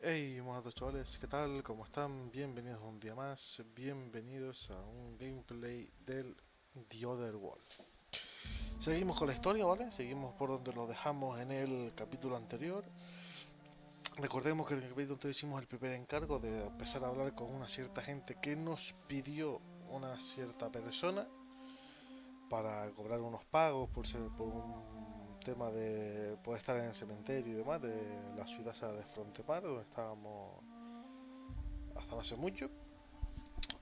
Hey, mojados chavales, ¿qué tal? ¿Cómo están? Bienvenidos un día más, bienvenidos a un gameplay del The Other World. Seguimos con la historia, ¿vale? Seguimos por donde lo dejamos en el capítulo anterior. Recordemos que en el capítulo anterior hicimos el primer encargo de empezar a hablar con una cierta gente que nos pidió una cierta persona para cobrar unos pagos por un tema de poder estar en el cementerio y demás de la ciudad de Frontemar, donde estábamos hasta no hace mucho.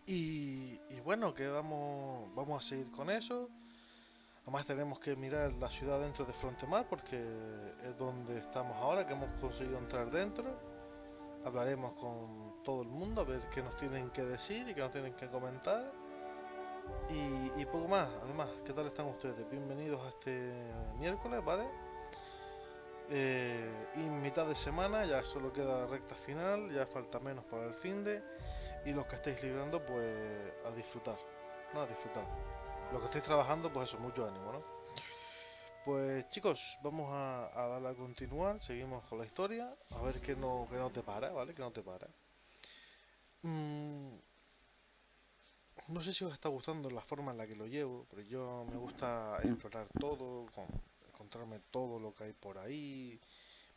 Y bueno, que vamos a seguir con eso. Además tenemos que mirar la ciudad dentro de Frontemar porque es donde estamos ahora, que hemos conseguido entrar dentro. Hablaremos con todo el mundo a ver qué nos tienen que decir y qué nos tienen que comentar. Y poco más. Además, ¿qué tal están ustedes? Bienvenidos a este miércoles, ¿vale? Y mitad de semana, ya solo queda la recta final, ya falta menos para el finde. Y los que estáis librando, pues a disfrutar. No, a disfrutar. Los que estáis trabajando, pues eso, mucho ánimo, ¿no? Pues chicos, vamos a darle a continuar, seguimos con la historia, a ver qué no te para, ¿vale? Que no te para. Mm, no sé si os está gustando la forma en la que lo llevo, pero yo me gusta explorar todo, encontrarme todo lo que hay por ahí,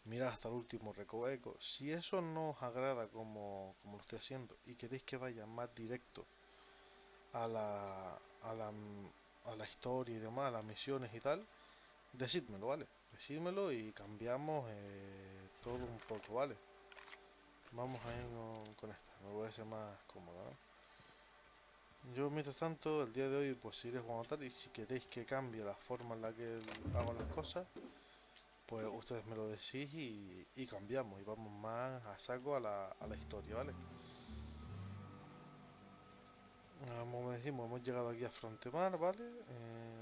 mirar hasta el último recoveco. Si eso no os agrada como lo estoy haciendo y queréis que vaya más directo a la historia y demás, a las misiones y tal, decídmelo, ¿vale? Decídmelo y cambiamos todo un poco, ¿vale? Vamos a ir con esta, me parece más cómoda, ¿no? Yo, mientras tanto, el día de hoy, pues iré jugando tal, y si queréis que cambie la forma en la que hago las cosas, pues ustedes me lo decís y cambiamos, y vamos más a saco a la historia, ¿vale? Como decimos, hemos llegado aquí a Frontemar, ¿vale?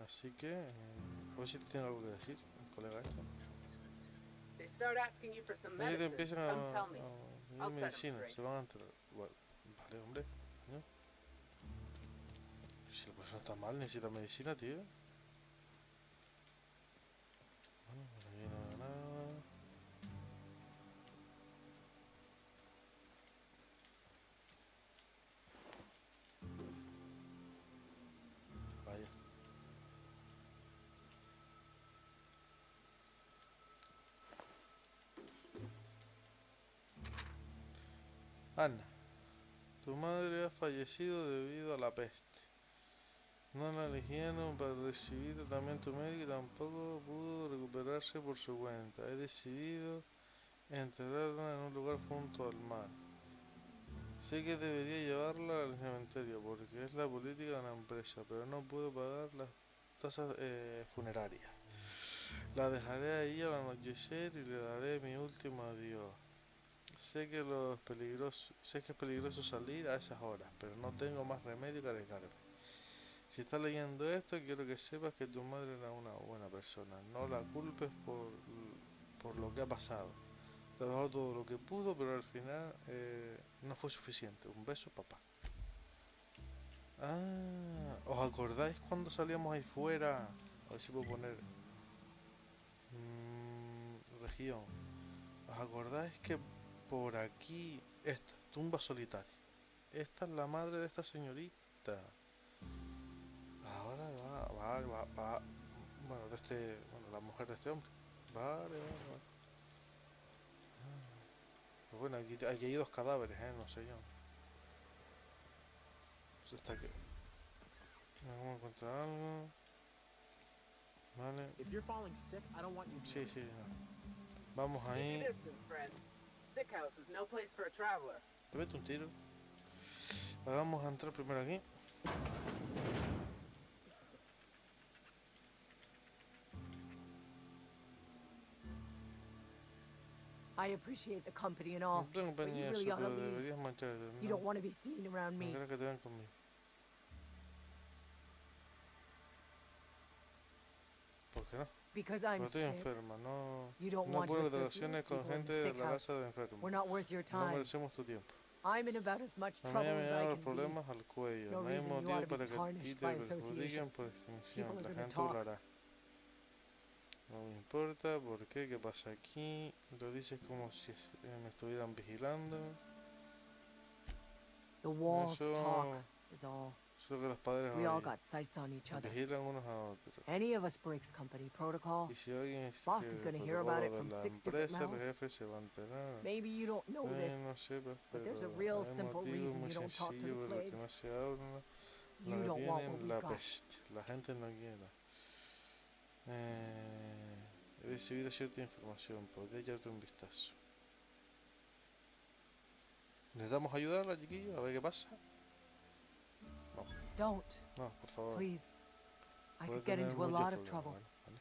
Así que, a ver si tiene algo que decir, el colega este. Ellos te empiezan a pedir medicina, se van a enterar. Bueno, vale, hombre, ¿no? Si la persona está mal, necesita medicina, tío. Bueno, por aquí no hay nada. Vaya. Ana, tu madre ha fallecido debido a la peste. No la eligieron para recibir tratamiento médico y tampoco pudo recuperarse por su cuenta. He decidido enterrarla en un lugar junto al mar. Sé que debería llevarla al cementerio porque es la política de la empresa, pero no puedo pagar las tasas funerarias. La dejaré ahí al anochecer y le daré mi último adiós. Sé que es peligroso salir a esas horas, pero no tengo más remedio que arriesgarme. Si estás leyendo esto, quiero que sepas que tu madre era una buena persona. No la culpes por lo que ha pasado. Trabajó todo lo que pudo, pero al final no fue suficiente. Un beso, papá. Ah, ¿os acordáis cuando salíamos ahí fuera? A ver si puedo poner región. ¿Os acordáis que por aquí esta tumba solitaria? Esta es la madre de esta señorita. Ahora va. Bueno, bueno, la mujer de este hombre. Vale. Pues bueno, aquí hay dos cadáveres, no sé yo. Pues hasta que vamos a encontrar algo. Vale. Sí, no. Vamos ahí. Te meto un tiro. Vale, vamos a entrar primero aquí. I appreciate the company and No all, tengo but you compañía really eso, ought to pero leave. deberías marcharte. You No, don't want to be seen around no me. quiero que te vean conmigo. ¿Por qué no? Because I'm Porque estoy sick. enferma, no, You don't no want to puedo que te associate relaciones with con people in gente the de sick la house. casa de enfermos. We're not worth your No time. merecemos tu tiempo. I'm in about as much A mí trouble me as I llegan los can be. problemas al cuello. No No hay reason you ought motivo to be para que a ti tarnished te by association. perjudiquen por extinción. People are La gonna gente talk. hablará. No me importa, ¿por qué? ¿Qué pasa aquí? Lo dices como si me estuvieran vigilando. The walls Eso, talk is all. eso que los padres We all oyen. got sights on each other. Vigilan unos a otros. Any of us breaks company protocol. Y si alguien Boss sigue is el gonna hear about protocolo it from de la 6 different empresa, el mouths. jefe se va a enterar. Maybe you don't know this, No sé, pues, but there's a pero real hay simple motivos reason muy you don't talk to sencillos the por los que plague. no se habla. You Lo que don't want what tienen we la got. peste. La gente no quiere. He recibido cierta información. ¿Podría echarte un vistazo? ¿Necesitamos ayudarla, chiquillos? A ver qué pasa. No, Don't, no, por favor. please. I Puede could get tener into a muchos lot of problemas. trouble. Bueno, vale.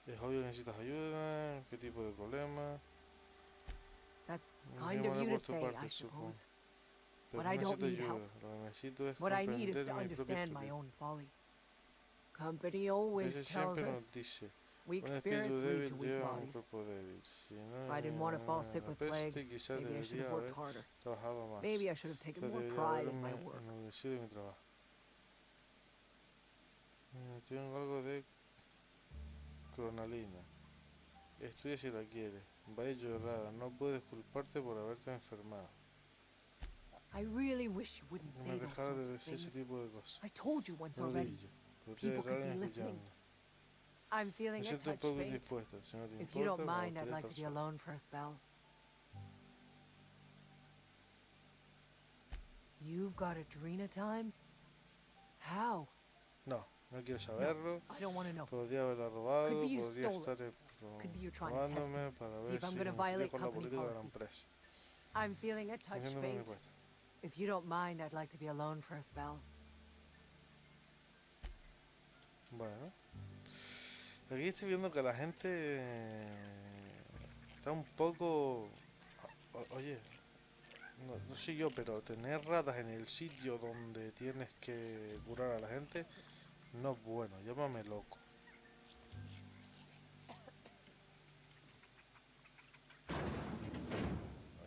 Es obvio que necesitas ayuda. ¿Qué tipo de problema? That's ¿Qué kind of manera you por to tu say, parte, I supongo? suppose. Pero But no I don't necesito need help. ayuda. Lo que necesito es What I need is comprender to mi propia understand my estupidez. own folly. Company A always veces tells siempre nos us dice, weak un spirits espíritu lead débil to weak lleva un bodies. cuerpo débil. Si no If I didn't want to fall sick la with plague, peste, quizás maybe I should debería have worked haber harder. trabajado más. Maybe I should have taken Quizás more debería pride in my haberme work. enorgullecido de mi trabajo. Tengo algo de cronalina. Estudia si la quieres. Vaya llorada, no puedes culparte por haberte enfermado. I really wish you wouldn't No say me those dejara de sorts of decir ese things. tipo de cosas. I told you once No already. digas. Podría People haber could be alguien listening. escuchando. I'm Me feeling a siento un touch poco faint. indispuesta. Si no te If you don't importa, me mind, I'd gustaría like to estar be sola. alone for a spell. You've got Adrena time? How? No, no quiero saberlo. I don't want to know. Podría haberla robado, Could be you podría stole estar Could be you trying to test probándome me. para See ver if I'm si gonna cumplía violate con la company política de la policy. empresa. I'm feeling a touch Haciéndome mi faint. cuenta. If you don't mind, I'd like to be alone for a spell. Bueno. Aquí estoy viendo que la gente está un poco... Oye, no sé yo, pero tener ratas en el sitio donde tienes que curar a la gente no es bueno, llámame loco.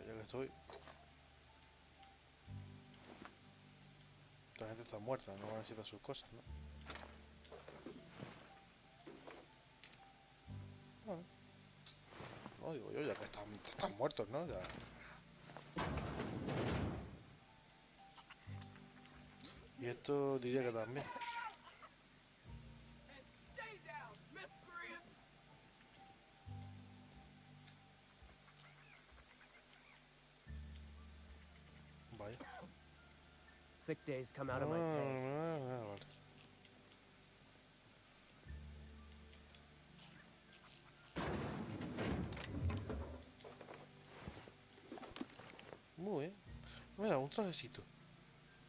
Ya que estoy... La gente está muerta, no necesita sus cosas, ¿no? Bueno. No, digo yo, ya que están muertos, ¿no? Ya... Y esto diría que también. Vaya. Sick days come out of my pay. Vale. Muy bien. Mira, un trajecito.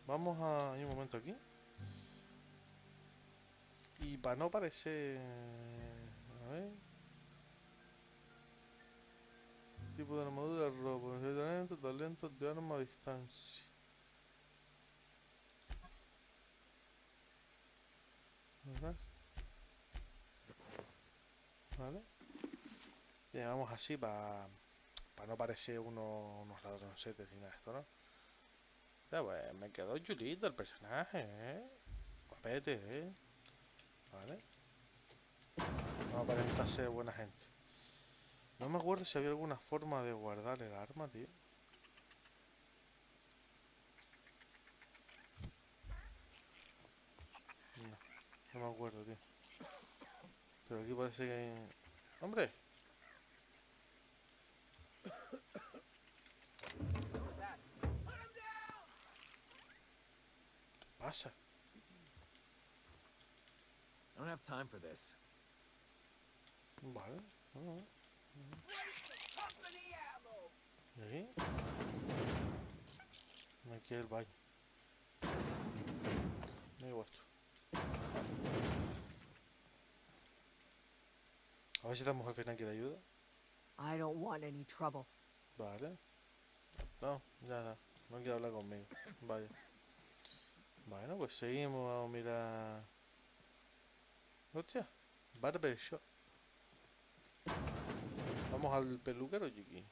Vamos a ir un momento aquí. Y para no parecer... A ver... Tipo de armadura, ropa, talentos de arma a distancia. ¿Verdad? Vale. Y vamos así para no parecer unos ladroncetes ni nada de esto, ¿no? Ya pues, me quedó chulito el personaje, ¿eh? Guapete, ¿eh? Vale. Vamos a aparentar ser buena gente. No me acuerdo si había alguna forma de guardar el arma, tío. No, no me acuerdo, tío. Pero aquí parece que hay... ¡Hombre! ¿Qué pasa? I don't have time for this. Vale. ¿Y aquí? Me queda el baño. Me llevo esto. A ver si esta mujer final quiere ayuda. I don't want any trouble. Vale. No, ya, no quiere hablar conmigo. Vaya. Bueno, pues seguimos, vamos a mirar. Hostia, barber shop. Vamos al peluquero, chiqui.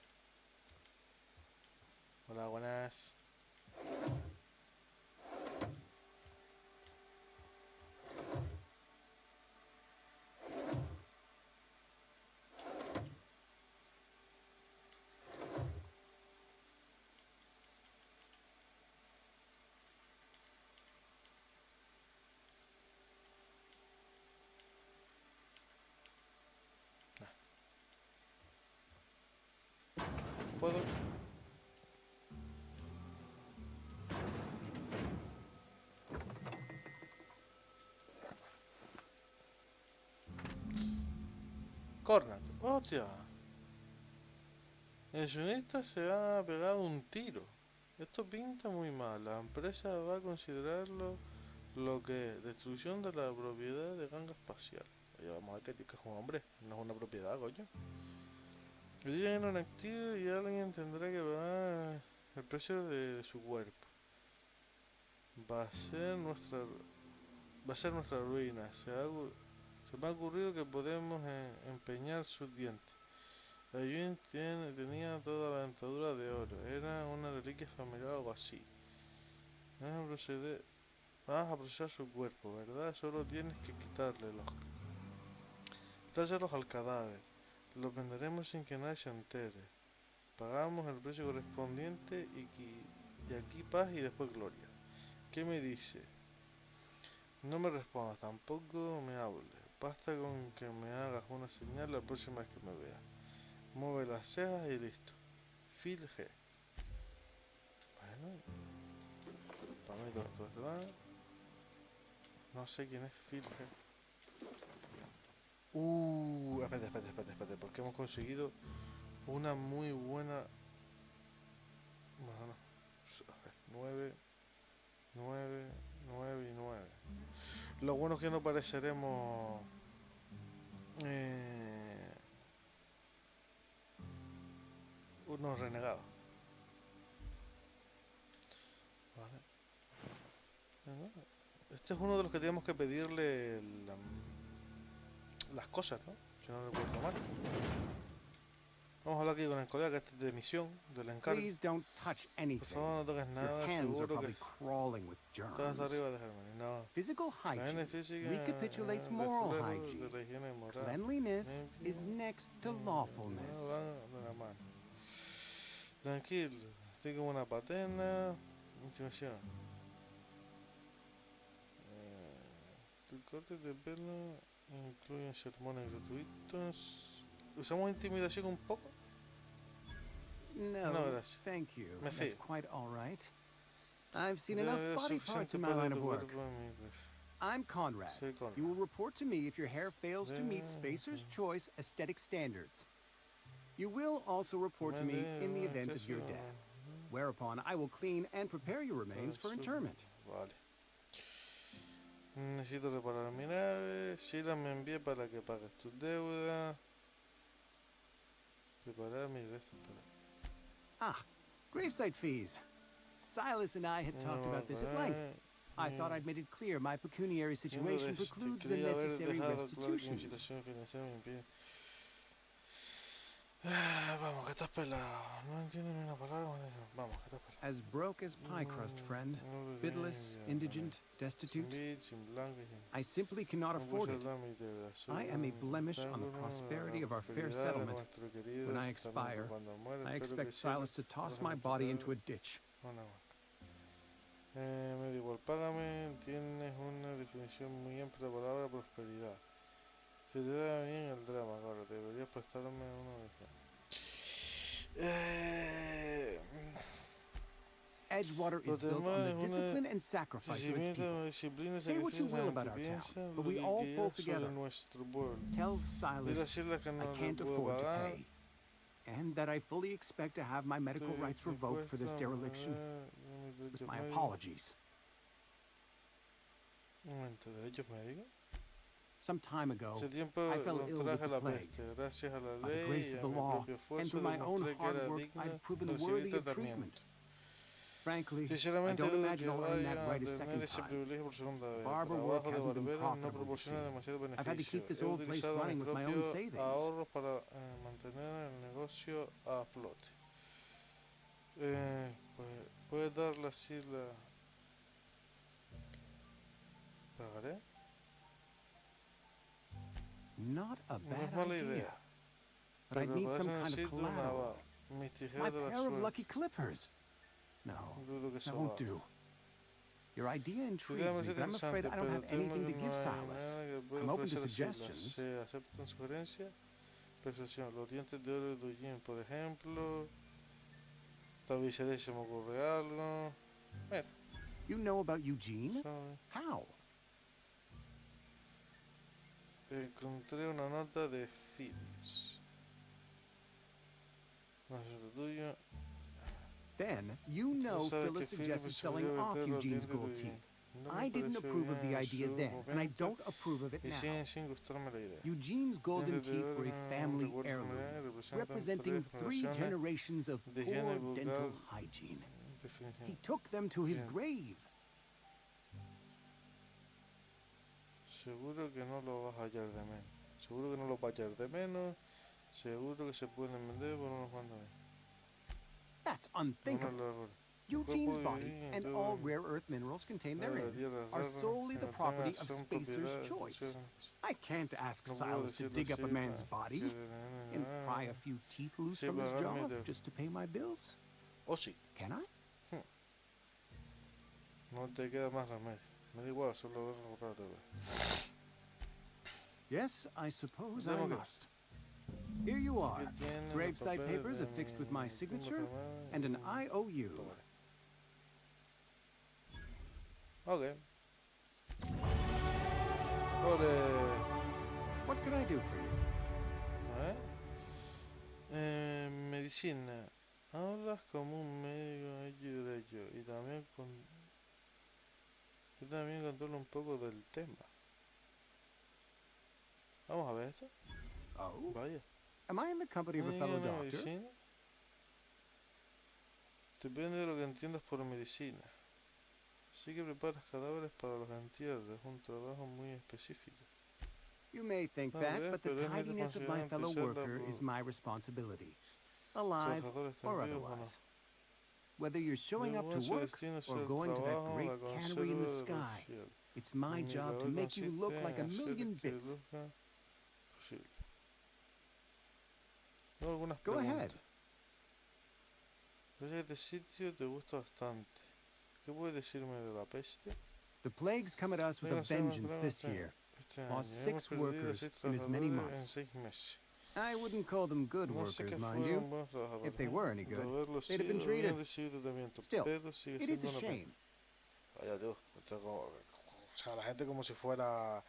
Hola, buenas. ¿Puedo? Cornat. ¡Hostia! El sionista se ha pegado un tiro. Esto pinta muy mal. La empresa va a considerarlo lo que es destrucción de la propiedad de ganga espacial. Oye, vamos a ver que es un hombre, no es una propiedad, coño. El día en activo y alguien tendrá que pagar el precio de su cuerpo. Va a ser nuestra ruina. Se me ha ocurrido que podemos empeñar sus dientes. La Yuen tenía toda la dentadura de oro. Era una reliquia familiar o algo así. Vas a procesar su cuerpo, ¿verdad? Solo tienes que quitárselos al cadáver. Los venderemos sin que nadie se entere. Pagamos el precio correspondiente y aquí paz y después gloria. ¿Qué me dice? No me respondas, tampoco me hables. Basta con que me hagas una señal la próxima vez que me veas. Mueve las cejas y listo. Phil G. Bueno, para mí todo esto es verdad. No sé quién es Phil G. Espérate, porque hemos conseguido una muy buena. Bueno, no. 9, 9, 9 y 9. Lo bueno es que no pareceremos unos renegados. Vale. Este es uno de los que tenemos que pedirle las cosas, ¿no? Si no recuerdo mal. Vamos a hablar aquí con el colega que este es de misión, del encargo. Please don't touch Por anything. favor, no toques Your nada, hands are seguro que probably crawling with estás germs. arriba de Germany. No. Physical La higiene hygiene física recapitulates moral reflejo de hygiene. la higiene moral. Cleanliness is Limpio, next to no lawfulness. van de la mano. Tranquilo, estoy como una patena. Intuición. Tu corte de pelo incluyen sermones gratuitos. ¿Usamos intimidación un poco? No, No, gracias. thank you. Me That's fío. quite all right. I've seen Ya enough veo body parts suficiente in my para line tu of work. cuerpo en mi I'm Conrad. Soy Conrad. You will report to me if your hair fails to meet Yeah, Spacer's okay. Choice aesthetic standards. You will also report to me in the event of your death, whereupon I will clean and prepare your remains for interment. Vale. Necesito reparar mi nave. Sheila me envía para que pagues tus deudas. Preparar mi resto para. Ah, gravesite fees. Silas and I had talked about this at length. I thought I'd made it clear my pecuniary situation precludes the necessary restitutions. Vamos, que estás pelado. No entiendo ni una palabra. Vamos, que estás pelado. As broke as pie crust, friend. Bidless, indigent, destitute. I simply cannot afford it. I am a blemish on the prosperity of our fair settlement. When I expire, I expect Silas to toss my body into a ditch. Me da igual, págame. Tienes una definición muy amplia de la palabra prosperidad. Si te da bien el drama, ahora deberías prestarme una lección. Edgewater is built on the discipline and sacrifice of its people. Say what you will about our town, but we all pull together. Tell Silas I can't afford to pay, and that I fully expect to have my medical rights revoked for this dereliction. With my apologies. Un momento, ¿derechos médicos? Some time ago, Hace tiempo I fell ill with contraje the la plague. peste. Gracias a la By the ley grace y of a the mi law, propio and esfuerzo through my own demostré que hard era work, digna I'd proven de worthy recibir of treatment. tratamiento. Frankly, I Sinceramente don't dudo imagine que I'll earn that vaya a right a tener second ese time. privilegio por segunda vez. El Barber work trabajo de hasn't been barbero no profitable, you proporciona see. demasiado I've had to beneficio. keep this He old place utilizado running mis with my own propios savings. ahorros para mantener el negocio a flote. Pues puedes darle así la... ¿Pagaré? Not a No es bad mala idea. idea. But I'd Pero need some parece kind of necesito una collateral. mis My tijeras de la pair of suerte. lucky clippers. No, Dudo que that eso won't va. do. Your idea Tu idea intrigues me me, parece but I'm afraid interesante, I don't pero have temo anything que to no give hay Silas. nada que pueda I'm open to ofrecer a Silas. suggestions. ¿Se aceptan sugerencias? Percepción. Los dientes de oro de Dujin, por ejemplo. Tabicería se me ocurre algo. Mira, You know about Eugene? ¿sabes? How? Encontré una nota de Phyllis. No es lo tuyo. Then you know Tú sabes Phyllis que suggested Phyllis selling prefirió off vender los Eugene's dientes de gold Eugene. teeth. No me I didn't pareció approve of the bien en idea su then, and I momento don't approve of it y now. siguen sin gustarme la idea. Eugene's golden Dientes de teeth oro were a un family recuerdo heirloom, familiar, representing tres 3 generaciones generations of de higiene poor dental bucal. hygiene. Definición. He took them to his Bien. grave. Seguro que no lo vas a hallar de menos. Seguro que no lo vas a hallar de menos. Seguro que se pueden vender por unos cuantos mil. That's Uno unthinkable. lo hago. Eugene's Cuerpo body divino, and todo all rare earth minerals contained de la therein tierra are rara, solely que the no property tenga of son Spacer's propiedad, choice. son- I can't ask No puedo Silas to decirlo dig up a así, man's para body que and pry a few teeth loose Sí, from his pagarme jaw de- just to pay my bills. O sí, Can I? no te queda más remedio. Me da igual, solo ver un rato. Yes, I suppose I Tengo que- must. Here you are. Aquí tienen los Gravesite papeles papers de affixed with mi my tumba signature familiar and an y- IOU. Tómale. Ok. Ole. What can I do for you? A ver. Medicina. Hablas como un médico hecho y derecho y también controlo un poco del tema. Vamos a ver esto. Oh? Vaya. Am I in the company of a fellow doctor? Medicina. Depende de lo que entiendas por medicina. Sí que preparas cadáveres para los entierros. Es un trabajo muy específico. You may think Tal that, vez, but the pero es mi tidiness of my responsabilidad fellow empezarla worker por is my responsibility, alive trabajadores or tendidos o no. otherwise. Whether you're showing up to Su work destino es or el going to that trabajo, great la cannery in the conserva de los sky, cielos. it's my Mi job to labor make you look consiste like a en hacer million que bits. luzca posible. Tengo algunas Go preguntas. ahead. Parece que este sitio te gusta bastante. ¿Qué puedes decirme de la peste? The plague's come at us with a Venga, Seba, vengeance tenemos this este- year. Este Lost año. 6 Hemos perdido workers 6 in as many trabajadores en months. 6 meses. I wouldn't call them good No sé workers, que mind fueron you. buenos trabajadores. If they were any good, De haberlo they'd have been sido, habían treated. recibido tratamiento, Still, pero sigue it is a siendo una pena. shame. Vaya tú, esto es como, o sea, la gente como si fuera,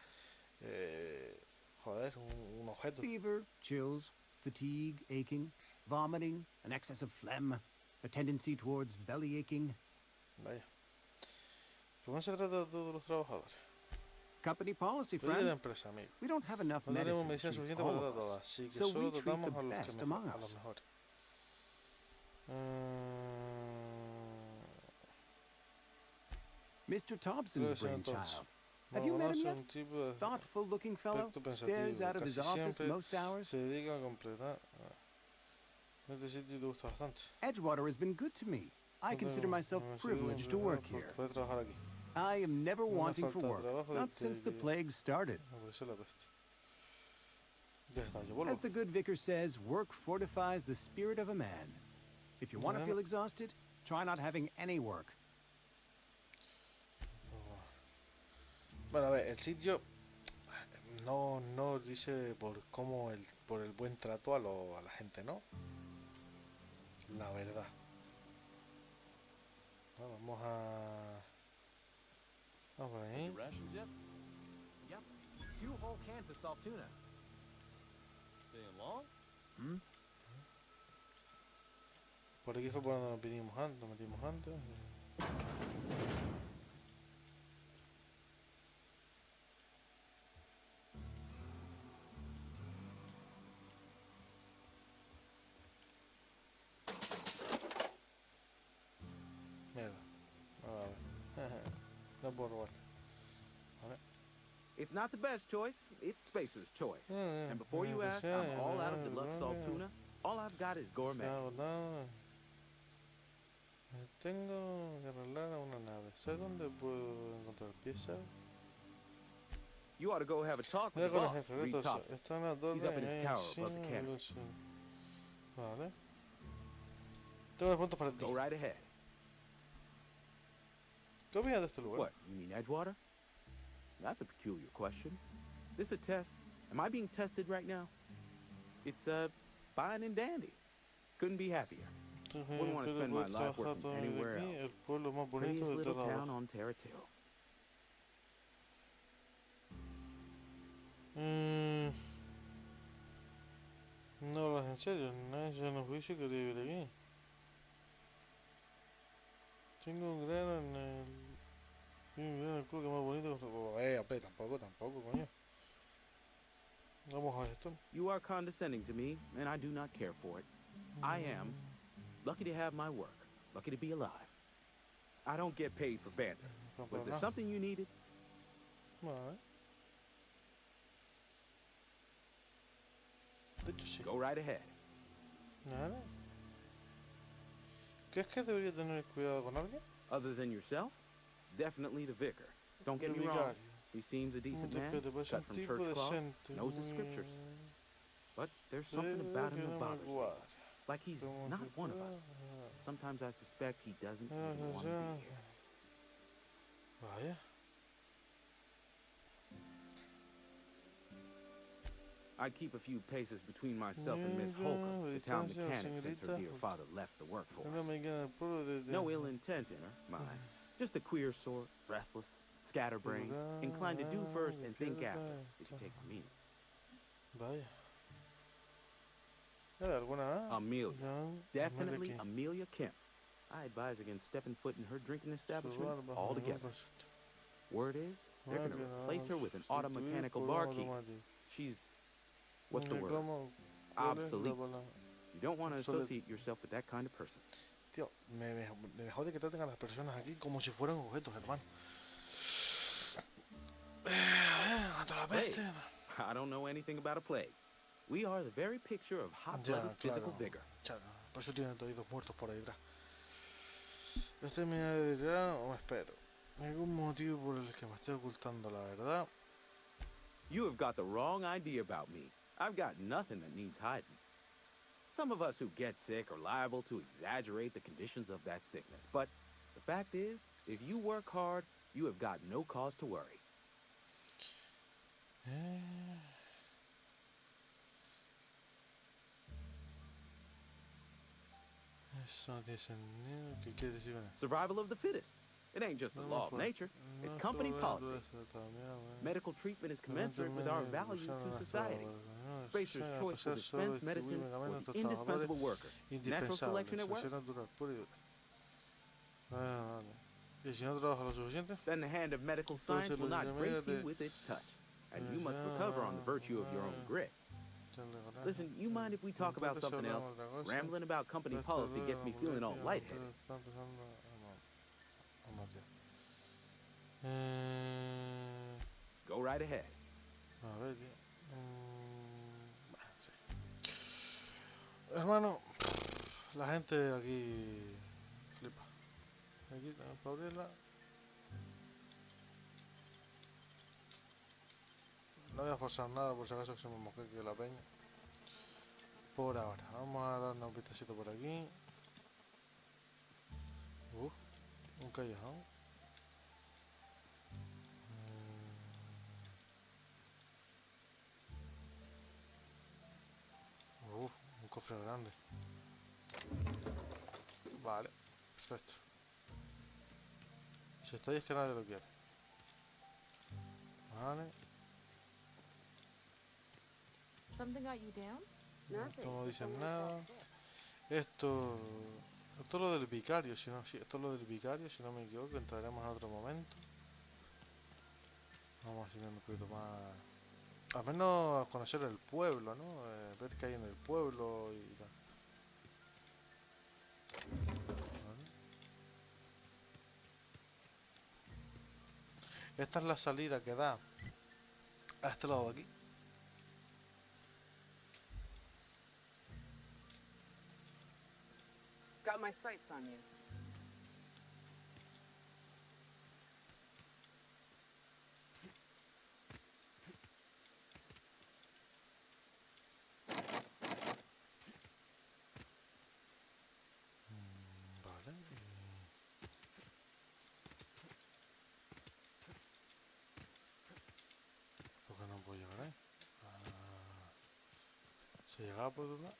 joder, un objeto. Fever, chills, fatigue, aching, vomiting, an excess of phlegm, a tendency towards belly aching. Vaya. ¿Cómo se trata de todos los trabajadores? Company policy, Lo digo de friend. empresa, amigo. We don't have enough No tenemos medicine to medicina treat suficiente all para of tratar a us, todas, así que so we solo treat tratamos the a los best que among a los us. mejores. Mr. Creo Thompson's que sea brainchild. entonces. Have you met him Es yet? un tipo de Thoughtful-looking fellow, aspecto stares pensativo. out of his Casi office siempre most hours. se dedica a completar. Este sitio te gusta bastante. Edgewater has been good to me. I consider Tengo- myself me privileged siento to work por here. poder trabajar aquí. I am never No me wanting for falta work, trabajo not desde since the que- plague started. Me parece la peste. Ya está, yo vuelvo. As the good vicar says, work fortifies the spirit of a man. If you want to Bueno. feel exhausted, try not having any work. Bueno, a ver, el sitio no dice por el buen trato a la gente, ¿no? La verdad. Bueno, vamos por ahí. Your rations yet? Yep. 2 whole cans of salt tuna. Staying long? Por aquí fue por donde nos metimos antes. puedo robar. Vale. It's not the best choice. It's Spacer's choice. And before you ask, I'm all out of deluxe salt tuna. All I've got is gourmet. Tengo que arreglar a una nave. ¿Sabes dónde puedo encontrar piezas? You ought to go have a talk with the Con el boss. jefe, Reed entonces, Thompson. está en la torre. He's up in his tower above the cannon. Vale. Tengo unos puntos para ti. Go right ahead. ¿Qué opinas de este lugar? What, you mean Edgewater? That's a peculiar question. This a test? Am I being tested right now? It's, fine and dandy. Couldn't be happier. Wouldn't want to spend my life working anywhere else. El pueblo más bonito Prettiest de little toda town on Terra 2. No lo en serio, nadie se nos juicio que quería vivir aquí. Tengo un grano en el... un grano en el culo que más bonito. Tampoco, coño. Vamos a ver esto. You are condescending to me, and I do not care for it. I am lucky to have my work, lucky to be alive. I don't get paid for banter. Was there something you needed? Vale. De hecho, sí. Go right ahead. Vale. ¿Crees que debería tener cuidado con alguien? Other than yourself? Definitely the vicar. Don't get me wrong. He seems a decent man, cut from church cloth, knows his scriptures. But there's something about him that bothers me. Like he's not one of us. Sometimes I suspect he doesn't even want to be here. Vaya. I'd keep a few paces between myself and Miss Holcomb, the town mechanic, since her dear father left the workforce. No ill intent in her, mind. Just a queer sort, restless, scatterbrained, inclined to do first and think after, if you take my meaning. Vaya. ¿Alguna? Amelia. Definitely Amelia Kemp. I advise against stepping foot in her drinking establishment altogether. Word is, they're going to replace her with an auto mechanical barkeep. She's... what's the word? Obsolete. You don't want to associate yourself with that kind of person. Tío, me jode que traten a las personas aquí como si fueran objetos, hermano. Hey, I don't know anything about a plague. We are the very picture of hot-blooded physical vigor. Por eso tienen todos muertos por ahí detrás. ¿Este me dirá o me espero? ¿Hay algún motivo por el que me estoy ocultando la verdad? You have got the wrong idea about me. I've got nothing that needs hiding. Some of us who get sick are liable to exaggerate the conditions of that sickness. But the fact is, if you work hard, you have got no cause to worry. Survival of the fittest. It ain't just the law of nature. It's company policy. Medical treatment is commensurate with our value to society. Spacer's choice will dispense medicine for the indispensable worker. Natural selection at work. Then the hand of medical science will not grace you with its touch. And you must recover on the virtue of your own grit. Listen, you mind if we talk about something else? Rambling about company policy gets me feeling all lightheaded. Go right ahead. A ver, sí. Hermano, la gente aquí flipa. Aquí tenemos para abrirla. No voy a forzar nada por si acaso que se me moje aquí la peña. Por ahora, vamos a darnos un vistacito por aquí. Un callejón. Un cofre grande. Vale, perfecto. Si está ahí es que nadie lo quiere. Vale. Something got you down? Esto no dicen nada. Esto es lo del vicario, si no, sí, esto es lo del vicario, si no me equivoco, entraremos en otro momento. Vamos a ir un poquito más. Al menos conocer el pueblo, ¿no? Ver qué hay en el pueblo y tal. Vale. Esta es la salida que da a este lado de aquí. Got my sights on you. Vale. ¿Por qué no puedo llegar ahí? ¿Se llegaba por otro lado?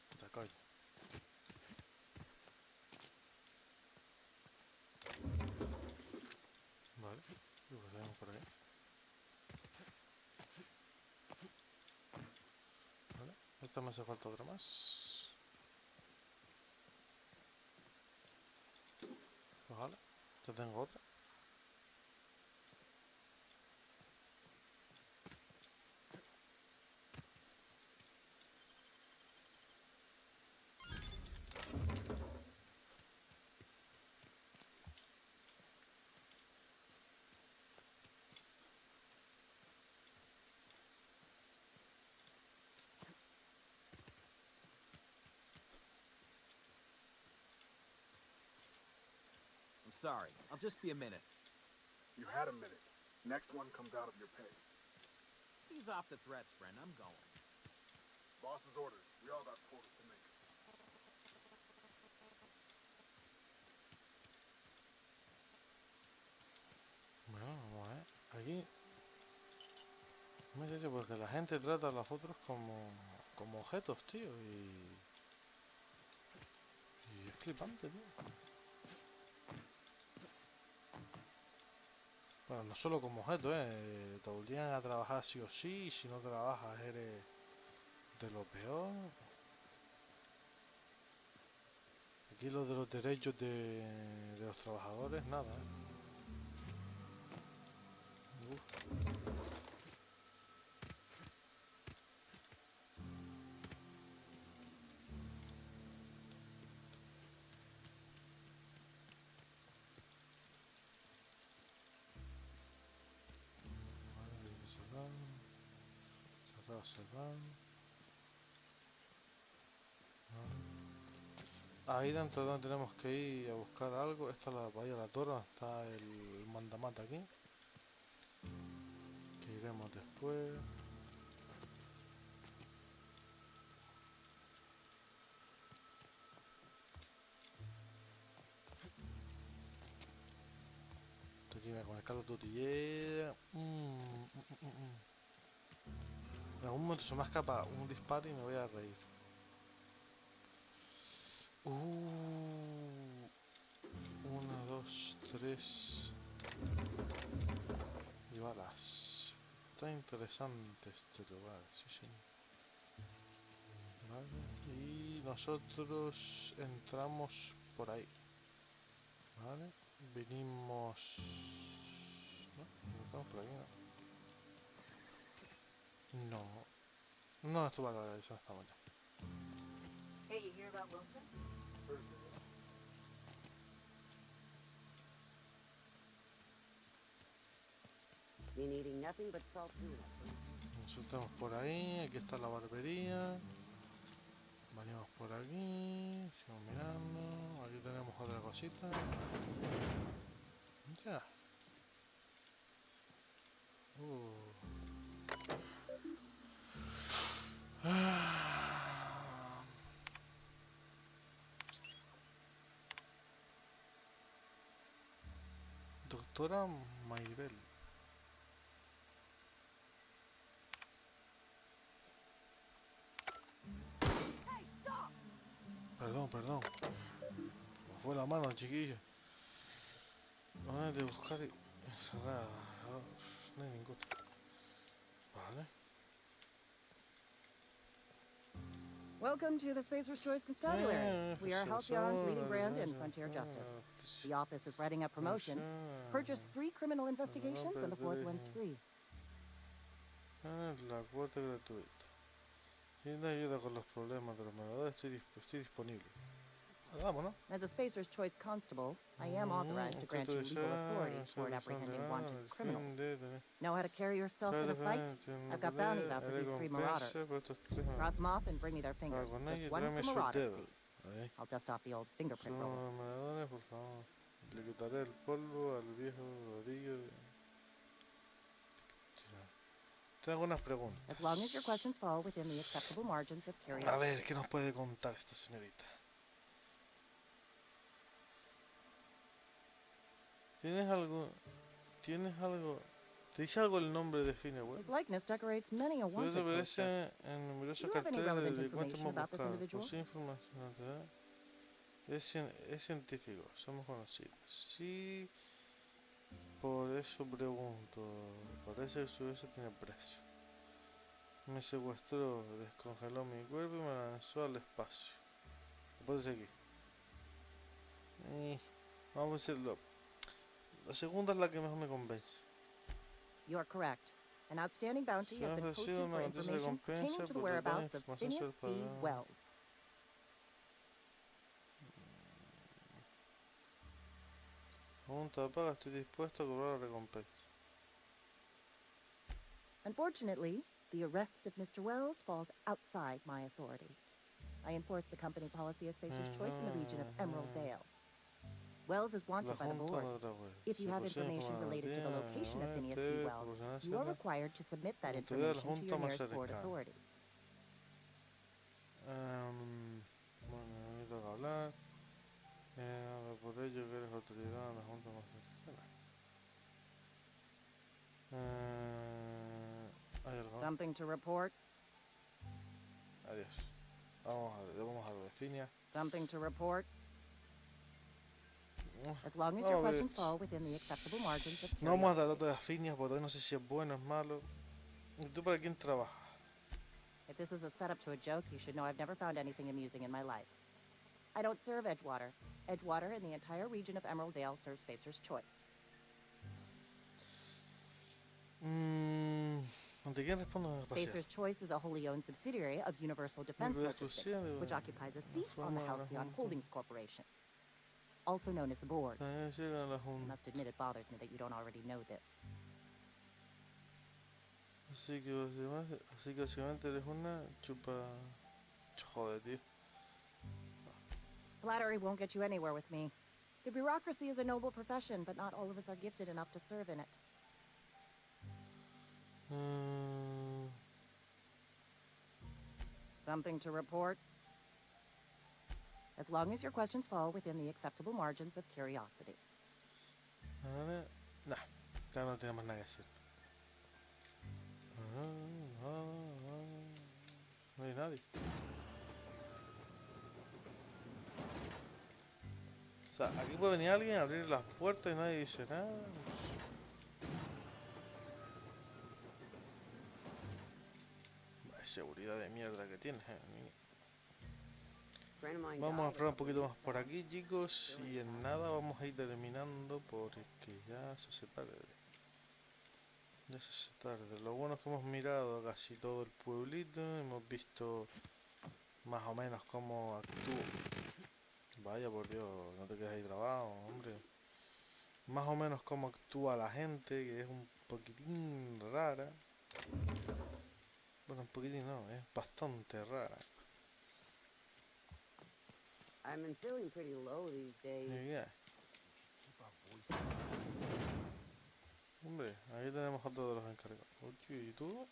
Puta coño. Vale. Y pues vamos por ahí. Vale. Esta me hace falta otra más. Vale. Ya tengo otra. I'm sorry. I'll just be a minute. You had a minute. Next one comes out of your pay. Ease off the threats, friend. I'm going. Boss's orders. We all got quotas to make. Bueno, vamos a ver. Aquí. Me dice porque la gente trata a los otros como objetos, tío. Y es flipante, tío. Bueno, no solo como objetos, te obligan a trabajar sí o sí. Y si no trabajas eres de lo peor. Aquí lo de los derechos de los trabajadores, nada, cerrar. Ahí dentro donde tenemos que ir a buscar algo. Esta es la bahía de la torre, donde está el mandamata aquí. Que iremos después. Estoy aquí con el Carlos Tutillera. En algún momento se me escapa un disparo y me voy a reír. 1, 2, 3 y balas. Está interesante este lugar, sí, sí. Vale, y nosotros entramos por ahí. Vale, venimos... ¿No? Entramos por aquí, ¿no? No, esto va a la eso estamos ya. Hey, you hear about Wilson? Been eating nothing but salt tuna. Nosotros estamos por ahí, aquí está la barbería. Venimos por aquí, seguimos mirando. Aquí tenemos otra cosita. Ya. Doctora Maybel. Perdón. Me fue la mano, chiquillo. Vamos a buscar y... cerrada. No hay ningún. Vale. Welcome to the Spacer's Choice Constabulary. We are Halcyon's leading brand in frontier justice. The office is writing up promotion. Purchase 3 criminal investigations and the 4th one's free. La cuota gratuita. Si no ayuda con los problemas de los mediadores, estoy disponible. Vámonos. As a Spacer's Choice constable, I am authorized to grant you legal authority toward apprehending wanted criminals. Know how to carry yourself in a fight? I've got bounties out for these 3 marauders. Cross them off and bring me their fingers. Just one per marauder, please. I'll dust off the old fingerprint roller. Por favor. Le quitaré el polvo al viejo rodillo. Tengo algunas preguntas. As long as your questions fall within the acceptable margins of curiosity. A ver, ¿qué nos puede contar esta señorita? ¿Tienes algo? ¿Te dice algo el nombre de Finewell? His likeness decorates many a wanted poster. En numerosos Do you have any carteles relevant de delincuentes information hemos about this buscado. individual? Posee información, ¿verdad? Es científico, somos conocidos. Sí, por eso pregunto. Parece que su beso tiene precio. Me secuestró, descongeló mi cuerpo y me lanzó al espacio. ¿Qué puede ser aquí? Vamos a decirlo. La segunda es la que mejor me convence. You are correct. An outstanding bounty has been posted for information pertaining to the whereabouts of Phineas E. Wells. Junta paga, estoy dispuesto a cobrar la recompensa. Unfortunately, the arrest of Mr. Wells falls outside my authority. I enforce the company policy of Spacer's Choice in the region of Emerald Vale. Wells is wanted by the board. If you have information related to the location of Phineas E. Wells, you are required to submit that information to your nearest port authority. Bueno, me toca hablar. Por ello que eres autoridad en la junta más cercana. ¿Hay algo? Something to report? Adiós. Vamos a lo de Phineas. Something to report? As long as your questions fall within the acceptable margins of curiosity. No vamos a dar datos de Phineas porque no sé si es bueno o es malo. ¿Y tú para quién trabajas? If this is a setup to a joke, you should know I've never found anything amusing in my life. I don't serve Edgewater. Edgewater and the entire region of Emerald Vale serves Spacer's Choice. ¿De quién respondo? Spacer's Choice is a wholly owned subsidiary of Universal Defense Logistics, which occupies a seat on the Halcyon Holdings Corporation, also known as the board. I must admit it bothers me that you don't already know this. Así que básicamente eres una chupa... Joder, tío. Flattery won't get you anywhere with me. The bureaucracy is a noble profession, but not all of us are gifted enough to serve in it. Something to report? As long as your questions fall within the acceptable margins of curiosity. Nah, ya no tenemos nada que decir. No hay nadie. O sea, aquí puede venir alguien a abrir las puertas y nadie dice nada. Vaya seguridad de mierda que tienes, niño. Vamos a probar un poquito más por aquí, chicos, y en nada vamos a ir terminando porque ya se hace tarde. Ya se hace tarde. Lo bueno es que hemos mirado casi todo el pueblito, hemos visto más o menos cómo actúa. Vaya por Dios, no te quedes ahí trabado, hombre. Más o menos cómo actúa la gente, que es un poquitín rara. Bueno, un poquitín no, es bastante rara. I've been feeling pretty low these days. Yeah. Hombre, ahí tenemos otro de los encargados. Oye, ¿y tú?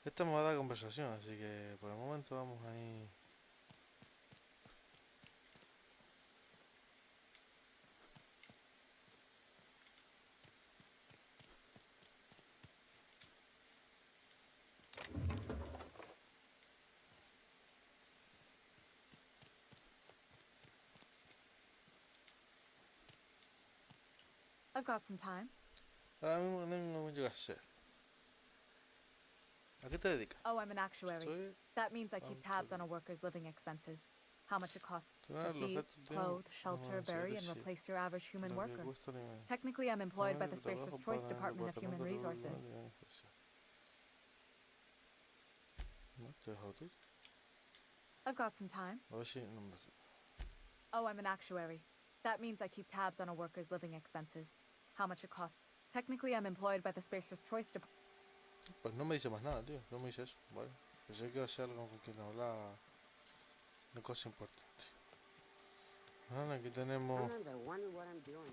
Esta me va a dar conversación, así que por el momento vamos ahí. I've got some time. Ahora mismo no tengo mucho que hacer. ¿A qué te dedicas? Oh, I'm an actuary. Soy That means I keep tabs on a worker's living expenses. How much it costs to feed, clothe, shelter, bury, and replace your average human worker. Technically, I'm employed by the Spacer's Choice Department of Human Resources. I've got some time. A ver si... no me... Oh, I'm an actuary. That means I keep tabs on a worker's living expenses. How much it costs. Technically, I'm employed by the Spacer's Choice Department. Pues no me dice más nada, tío. No me dice eso. Vale. Pensé que iba a ser algo con quien hablaba de cosas importantes. Vale, aquí tenemos... Sometimes I wonder what I'm doing.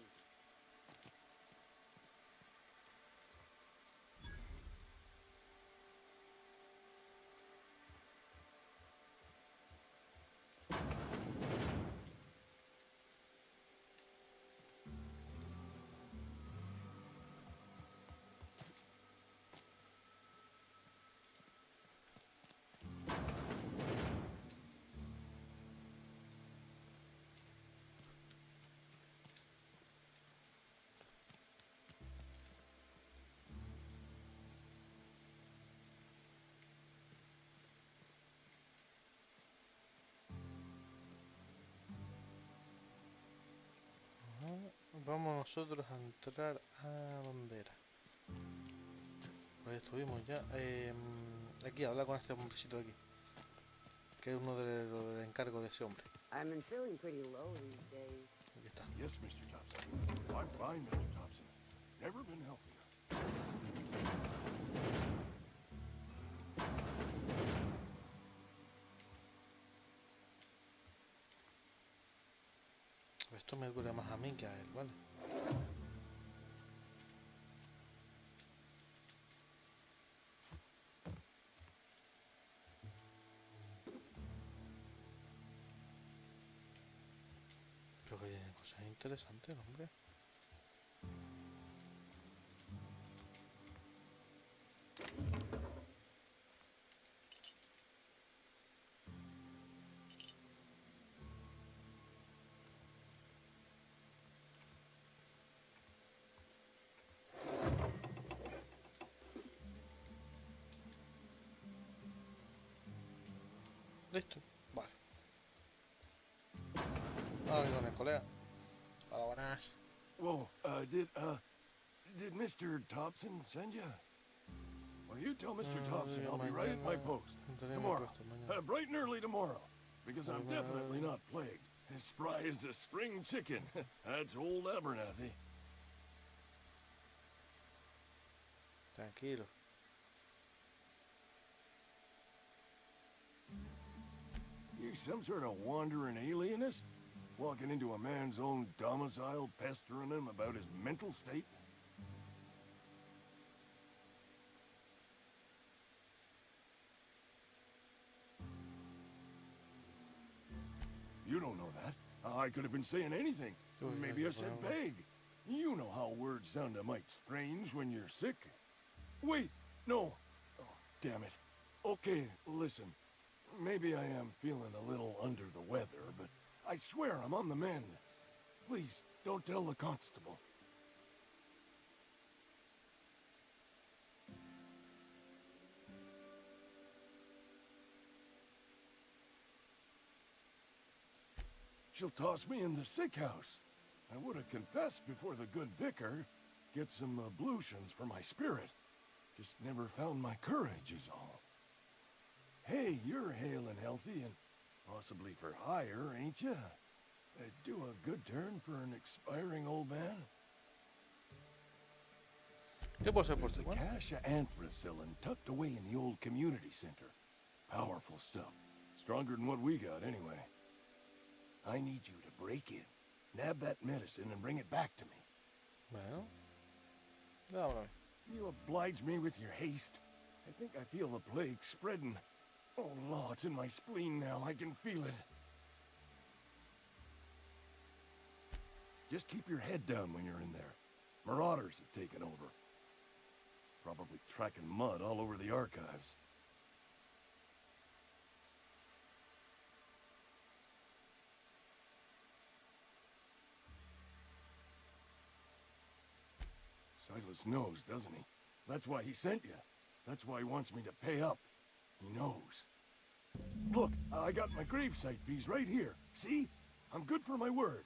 Vamos nosotros a entrar a bandera. Pues estuvimos ya. Aquí, habla con este hombrecito de aquí. Que es uno de los del encargo de ese hombre. I've been feeling pretty low these days. Aquí está. Yes, Mr. Thompson. I'm fine, Mr. Thompson. Never been healthier. Esto me dura más a mí que a él, ¿vale? Creo que tiene cosas interesantes, hombre. Listo, vale. Ahora con el colega. Hola, buenas. Whoa, did Mr. Thompson send you? Well, you tell Mr. Thompson I'll be right at my post tomorrow, bright and early tomorrow, because I'm definitely not plagued. As spry as a spring chicken. That's old Abernathy. Tranquilo. You some sort of wandering alienist? Walking into a man's own domicile, pestering him about his mental state? You don't know that. I could have been saying anything. Maybe I said vague. You know how words sound a mite strange when you're sick. Wait, no. Oh, damn it. Okay, listen. Maybe I am feeling a little under the weather, but I swear I'm on the mend. Please, don't tell the constable. She'll toss me in the sick house. I would have confessed before the good vicar. Get some ablutions for my spirit. Just never found my courage is all. Hey, you're hale and healthy and possibly for hire, ain't ya? Do a good turn for an expiring old man. There's a cache of anthracillin tucked away in the old community center. Powerful stuff. Stronger than what we got, anyway. I need you to break in, nab that medicine, and bring it back to me. Well, no. You oblige me with your haste. I think I feel the plague spreading. Oh, Law, it's in my spleen now. I can feel it. Just keep your head down when you're in there. Marauders have taken over. Probably tracking mud all over the archives. Silas knows, doesn't he? That's why he sent you. That's why he wants me to pay up. He knows. Look, I got my gravesite fees right here. See? I'm good for my word.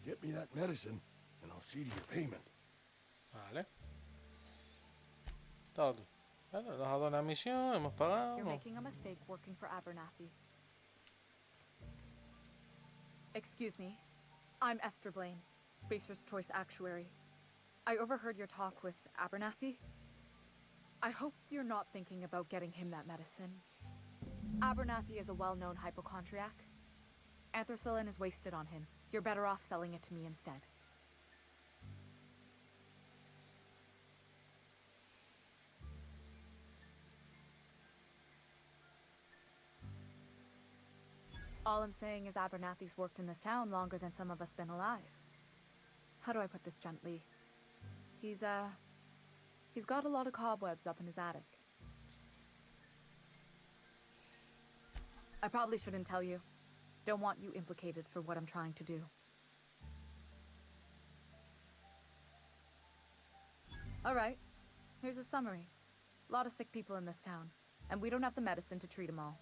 Get me that medicine, and I'll see to your payment. Vale. Todo. Bueno, nos ha dado una misión, hemos pagado. You're making a mistake working for Abernathy. Excuse me. I'm Esther Blaine, Spacer's Choice Actuary. I overheard your talk with Abernathy. I hope you're not thinking about getting him that medicine. Abernathy is a well-known hypochondriac. Anthracillin is wasted on him. You're better off selling it to me instead. All I'm saying is Abernathy's worked in this town longer than some of us been alive. How do I put this gently? He's got a lot of cobwebs up in his attic. I probably shouldn't tell you. Don't want you implicated for what I'm trying to do. Alright, here's a summary. A lot of sick people in this town, and we don't have the medicine to treat them all.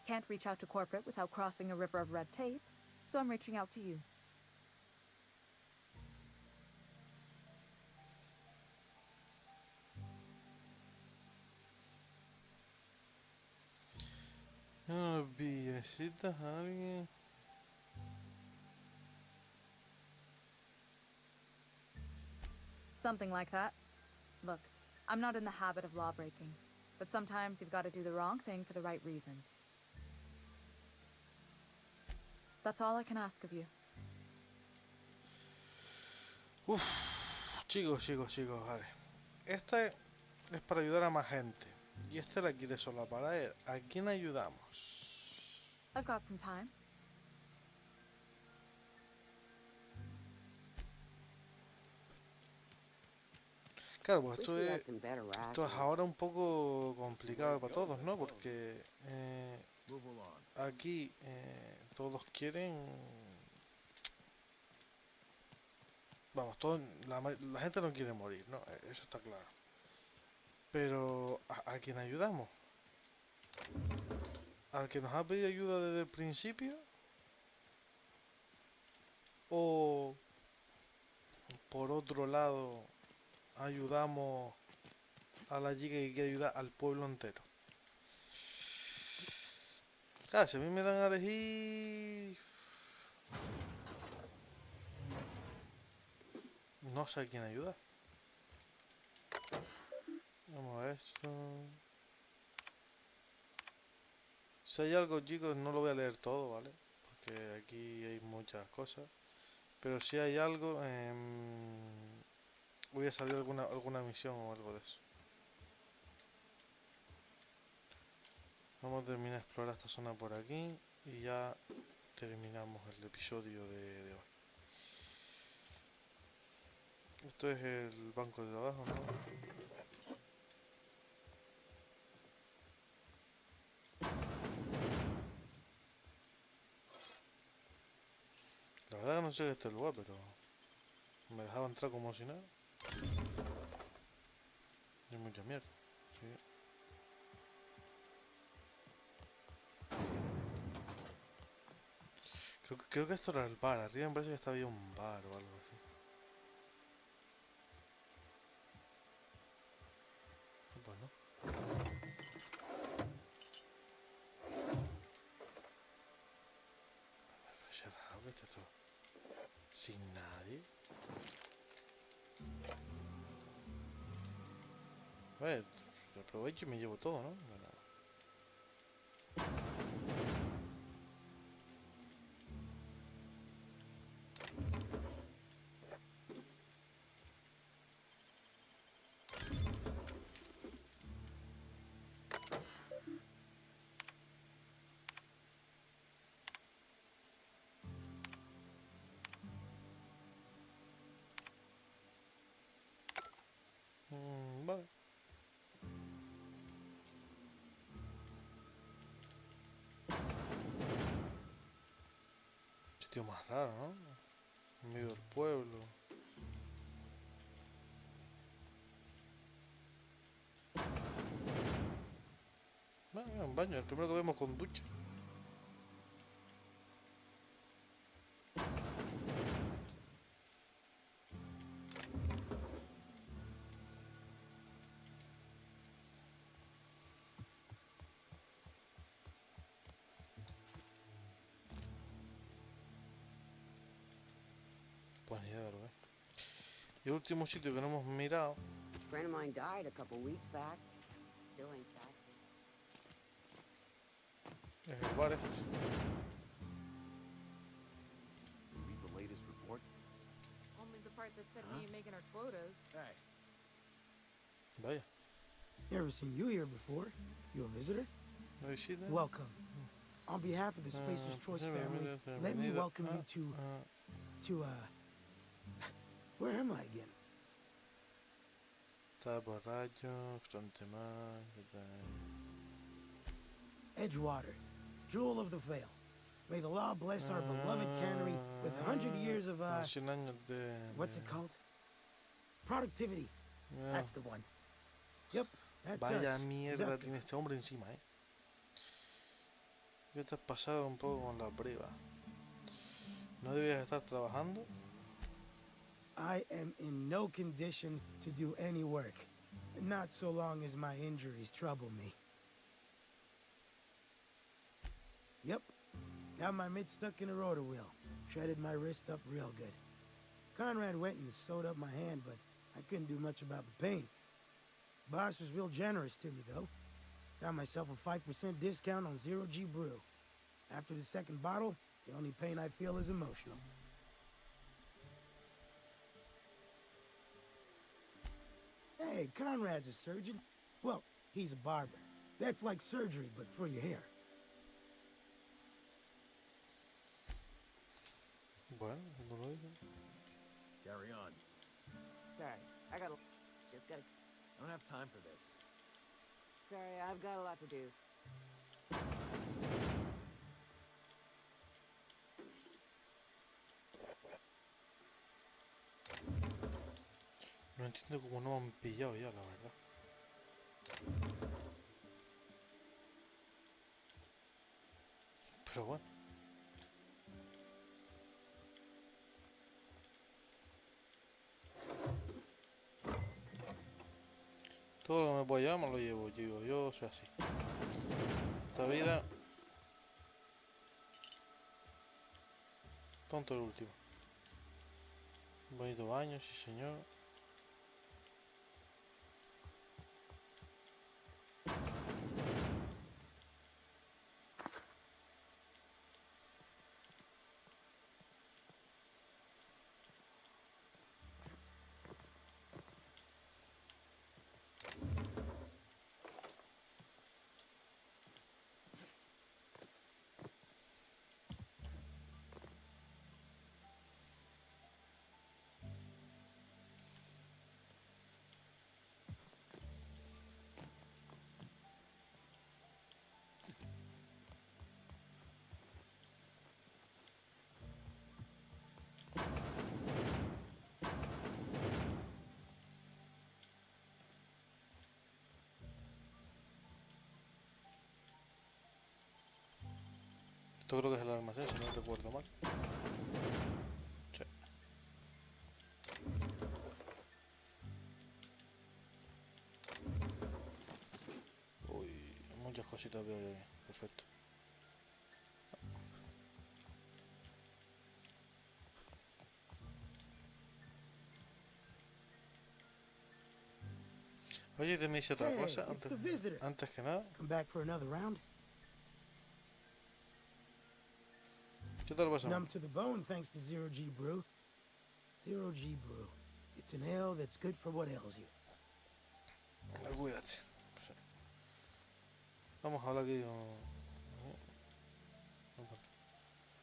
Can't reach out to corporate without crossing a river of red tape, so I'm reaching out to you. ¿Necesitas a alguien? Something like that. Look, I'm not in the habit of law breaking, but sometimes you've got to do the wrong thing for the right reasons. That's all I can ask of you. Uf, chicos, vale. Esta es para ayudar a más gente. Y esta la quiere sola para él. ¿A quién ayudamos? I've got some time. Claro, pues esto es ahora un poco complicado para todos, ¿no? Porque aquí todos quieren... Vamos, la gente no quiere morir, ¿no? Eso está claro. Pero, ¿a quién ayudamos? ¿Al que nos ha pedido ayuda desde el principio? ¿O por otro lado ayudamos a la chica que quiere ayudar al pueblo entero? Claro, si a mí me dan a elegir... No sé a quién ayudar. Vamos a esto. Si hay algo, chicos, no lo voy a leer todo, ¿vale? Porque aquí hay muchas cosas. Pero si hay algo, voy a salir alguna misión o algo de eso. Vamos a terminar de explorar esta zona por aquí y ya terminamos el episodio de hoy. Esto es el banco de trabajo, ¿no? La verdad que no sé de este lugar, pero me dejaba entrar como si nada. Hay mucha mierda. Sí. Creo que esto era el bar. Arriba me parece que estaba ahí un bar o algo así. Pues no. Me parece raro que esté todo sin nadie. A ver, lo aprovecho y me llevo todo, ¿no? Bueno. Vale. Sitio más raro, ¿no? En medio del pueblo. Mira, un baño, el primero que vemos con ducha. Y el último sitio que no hemos mirado. A friend of mine died a couple weeks back. Still ain't casted. Es el bar este. Read the latest report? Only the part that said we ain't making our quotas. Hey. Vaya. Never seen you here before. You a visitor? ¿No visita? Welcome. On behalf of the Spacer's Choice family, let me welcome you to where am I again? Está borracho, Frontemar, Edgewater, jewel of the Vale. May the law bless our beloved cannery with 100 years of 100 años de... what's it called? Productivity. That's the one. Yep, that's Vaya us. mierda Productive. tiene este hombre encima, ¿Qué te has pasado un poco con la prueba? ¿No deberías estar trabajando? I am in no condition to do any work. Not so long as my injuries trouble me. Yep. Got my mitt stuck in a rotor wheel. Shredded my wrist up real good. Conrad went and sewed up my hand, but I couldn't do much about the pain. Boss was real generous to me, though. Got myself a 5% discount on Zero G Brew. After the second bottle, the only pain I feel is emotional. Hey, Conrad's a surgeon. Well, he's a barber. That's like surgery, but for your hair. Bueno, no lo digo. Carry on. Sorry, I gotta... Just gotta... I don't have time for this. Sorry, I've got a lot to do. No entiendo cómo no me han pillado ya, la verdad. Pero bueno. Todo lo que me puedo llevar me lo llevo, yo soy así. Esta vida... Tonto el último. Un bonito baño, sí señor. Esto creo que es el almacén, si no recuerdo mal. Sí. Uy, muchas cositas veo yo aquí. Perfecto. Oye, te me dice otra cosa antes que nada. Come back for another round. ¿Qué tal pasa? Numb to the bone thanks to Zero G Brew. Zero G Brew. It's an ale that's good for what ails you. Cuídate. Sí. Vamos a hablar aquí con...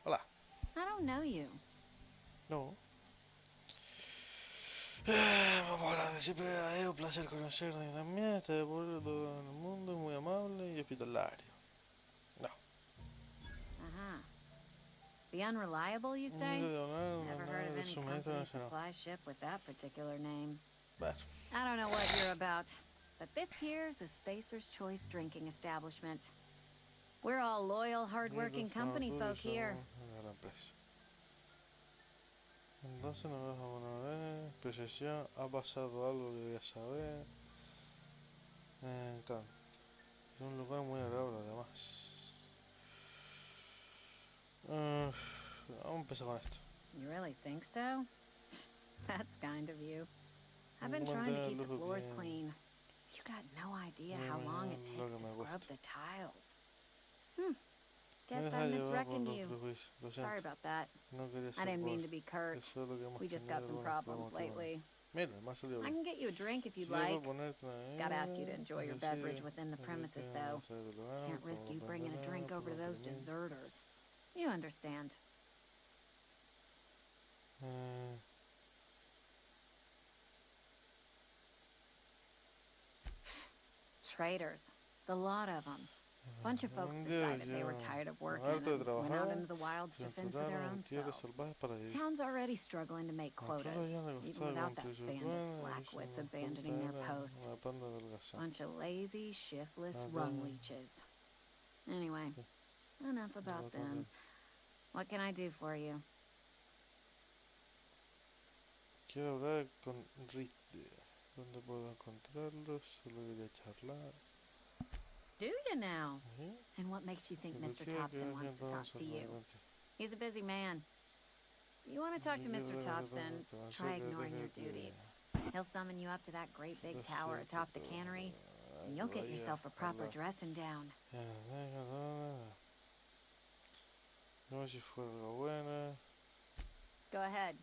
Hola. I don't know you. No. Vamos a hablar de siempre. Es un placer conocerte también. Este de pueblo todo el mundo, muy amable y hospitalario. No. Uh-huh. The unreliable, you say? Never heard of any company supply ship with that particular name. Bueno. I don't know what you're about, but this here's a Spacer's Choice drinking establishment. We're all loyal, hard-working company folk here. Entonces no vas a poner precisión, ha pasado algo que deberías saber. Me encanta. Es un lugar muy agradable además. Vamos a empezar con esto. You really think so? That's kind of you. I've been trying to keep the floors clean. You got no idea how long it takes to scrub the tiles. Guess I misreckoned you. Sorry about that. I didn't mean to be curt. We just got some problems lately. I can get you a drink if you'd like. Gotta ask you to enjoy your beverage within the premises, though. Can't risk you bringing a drink over to those deserters. You understand. Traitors. The lot of them. Bunch of folks decided they were tired of working and went out into the wilds to fend for their own selves. Town's already struggling to make quotas, even without that band of slackwits abandoning their posts. Bunch of lazy, shiftless rung leeches. Anyway, enough about them. What can I do for you? Quiero hablar con Rite. ¿Dónde puedo encontrarlo? Solo quería charlar. Do you now? And what makes you think Mr. Thompson wants to talk to you? He's a busy man. You want to talk to Mr. Thompson, try ignoring your duties. He'll summon you up to that great big tower atop the cannery, and you'll get yourself a proper dressing down. Go ahead.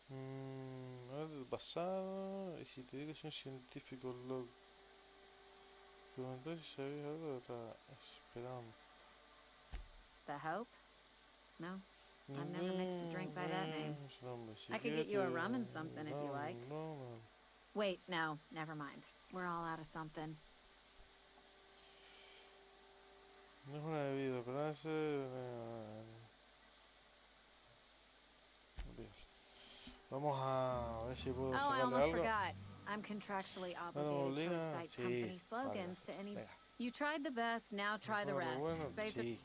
Del pasado, y si te digo que soy un científico loco, pregunté si sabías algo de la esperanza. The Hope? No, I've never mixed a drink by that name. I could get you a rum and something if you like. Wait, no, never mind. We're all out of something. No es una bebida, pero hace... Vamos a ver si puedo I sacarle almost algo. Forgot. I'm contractually obligated to recite company slogans to any... You tried the best, now try the rest. Spacer... Sí.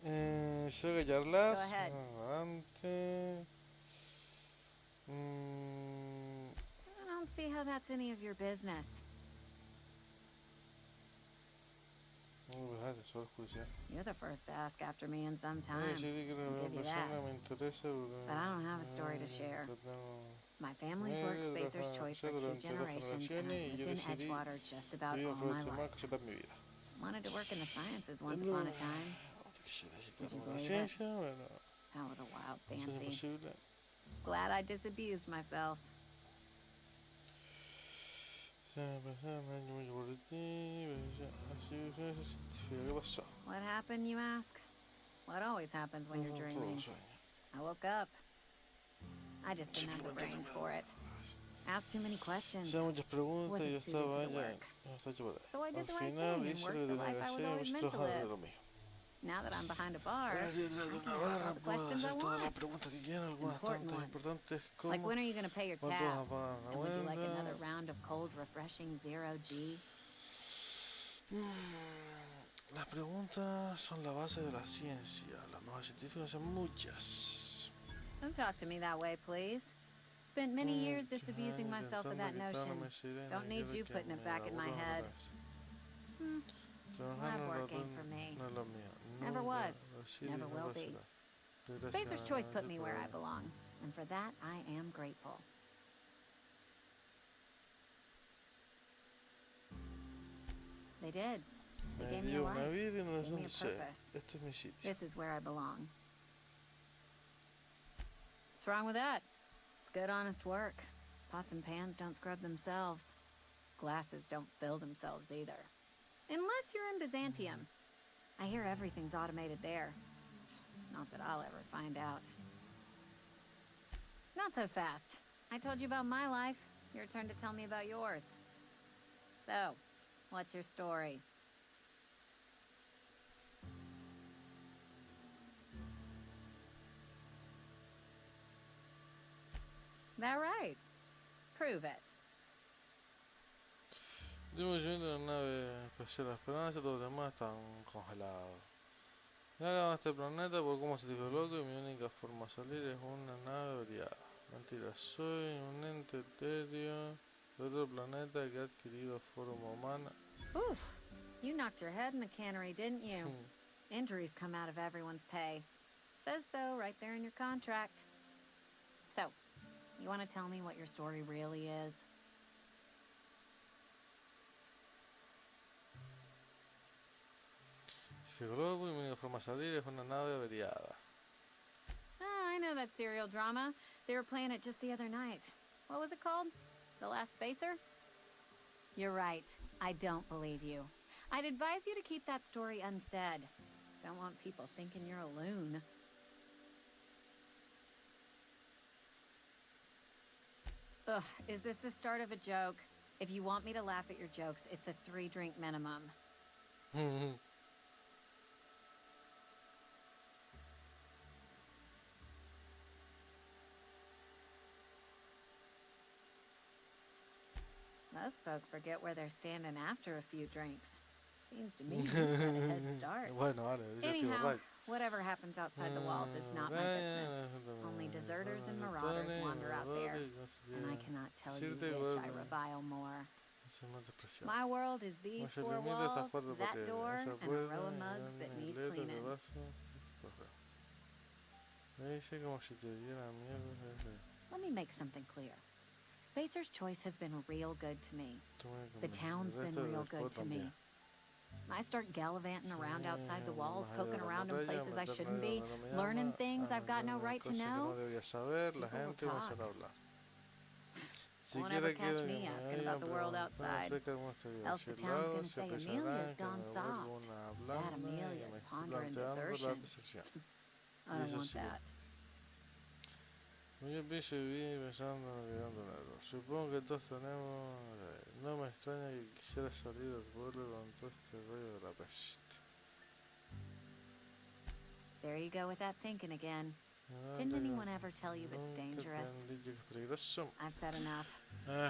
Sé que charlar. Go ahead. Adelante. I don't see how that's any of your business. You're the first to ask after me in some time. I'll give you that. But I don't have a story to share. My family's worked Spacer's Choice for 2 generations, and I've lived in Edgewater just about all my life. Wanted to work in the sciences once upon a time. Would you believe it? That was a wild fancy. Glad I disabused myself. What happened, you ask? What always happens when you're dreaming? I woke up. I just didn't have the brains for it. Asked too many questions. Wasn't suited to the work. So I did the right thing and worked the life I was always meant to live. Now that I'm behind a bar, I can ask all the questions I want. Important ones. Like, when are you going to pay your tab? And would you like another round of cold, refreshing 0G? Las preguntas son la base de la ciencia. Las nuevas científicas son muchas. Don't talk to me that way, please. Spent many years disabusing myself of that notion. Don't need you putting it back in my head. Lab work ain't for me. Never was. Never will be. Spacer's Choice put me where I belong, and for that I am grateful. They did. They gave me a life. Gave me a purpose. This is where I belong. What's wrong with that? It's good, honest work. Pots and pans don't scrub themselves. Glasses don't fill themselves either. Unless you're in Byzantium. I hear everything's automated there. Not that I'll ever find out. Not so fast. I told you about my life. Your turn to tell me about yours. So, what's your story? That right? Prove it. Estuvimos yendo en una nave espacial Esperanza, todos los demás están congelados. Llegan a este planeta por cómo se dijo loco y mi única forma de salir es una nave variada. Mentira, soy un ente etéreo de otro planeta que ha adquirido forma humana. Oof, you knocked your head in the cannery, didn't you? Injuries come out of everyone's pay. says so right there in your contract. So, you want to tell me what your story really is? Este globo y mi única forma de salir es una nave averiada. Oh, I know that serial drama. They were playing it just the other night. What was it called? The Last Spacer? You're right. I don't believe you. I'd advise you to keep that story unsaid. Don't want people thinking you're a loon. Ugh, is this the start of a joke? If you want me to laugh at your jokes, it's a 3-drink minimum. Most folk forget where they're standing after a few drinks. Seems to me you've got a head start. Bueno, vale, Anyhow, whatever happens outside the walls is not my business. Only deserters and marauders wander out there, and I cannot tell you which I revile more. My world is these 4 walls, that door, and a row of mugs that need cleaning. Let me make something clear. Spacer's Choice has been real good to me. The town's been real good to me. I start gallivanting around outside the walls, poking around in places I shouldn't be, learning things I've got no right to know. People will talk. Won't ever catch me asking about the world outside. Else the town's gonna say Amelia's gone soft. That Amelia's pondering desertion. I don't want that. Yo pienso vivir pensando en quedando largo. Supongo que todos tenemos... No me extraña que quisiera salir del pueblo con todo este rollo de la peste. There you go with that thinking again. Didn't anyone ever tell you it's dangerous? I've said enough.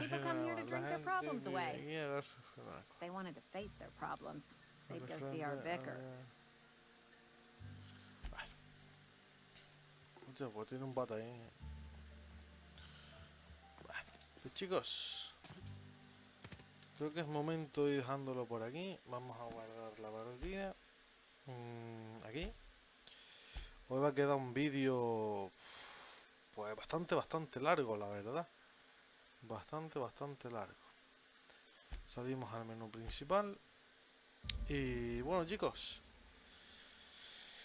People come here to drink their problems away. If they wanted to face their problems, they'd go see our vicar. Hostia, pues tiene un bata ahí. Pues chicos, creo que es momento de ir dejándolo por aquí. Vamos a guardar la partida aquí. Hoy va a quedar un vídeo pues bastante largo, la verdad. Bastante largo. Salimos al menú principal. Y bueno, chicos,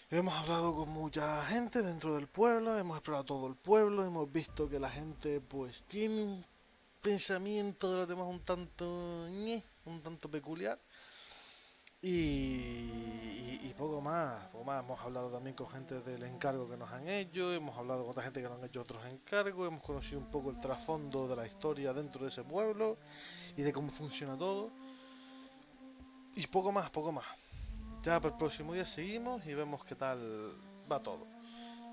hemos hablado con mucha gente dentro del pueblo, hemos explorado todo el pueblo, hemos visto que la gente pues tiene un pensamiento de los demás un tanto peculiar. Y poco más. Hemos hablado también con gente del encargo que nos han hecho, hemos hablado con otra gente que nos han hecho otros encargos, hemos conocido un poco el trasfondo de la historia dentro de ese pueblo y de cómo funciona todo. Y poco más. Ya para el próximo día seguimos y vemos qué tal va todo.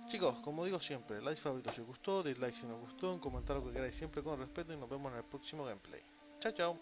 Chicos, como digo siempre, like favorito si os gustó, dislike si no os gustó, un comentario que queráis siempre con respeto y nos vemos en el próximo gameplay. Chao.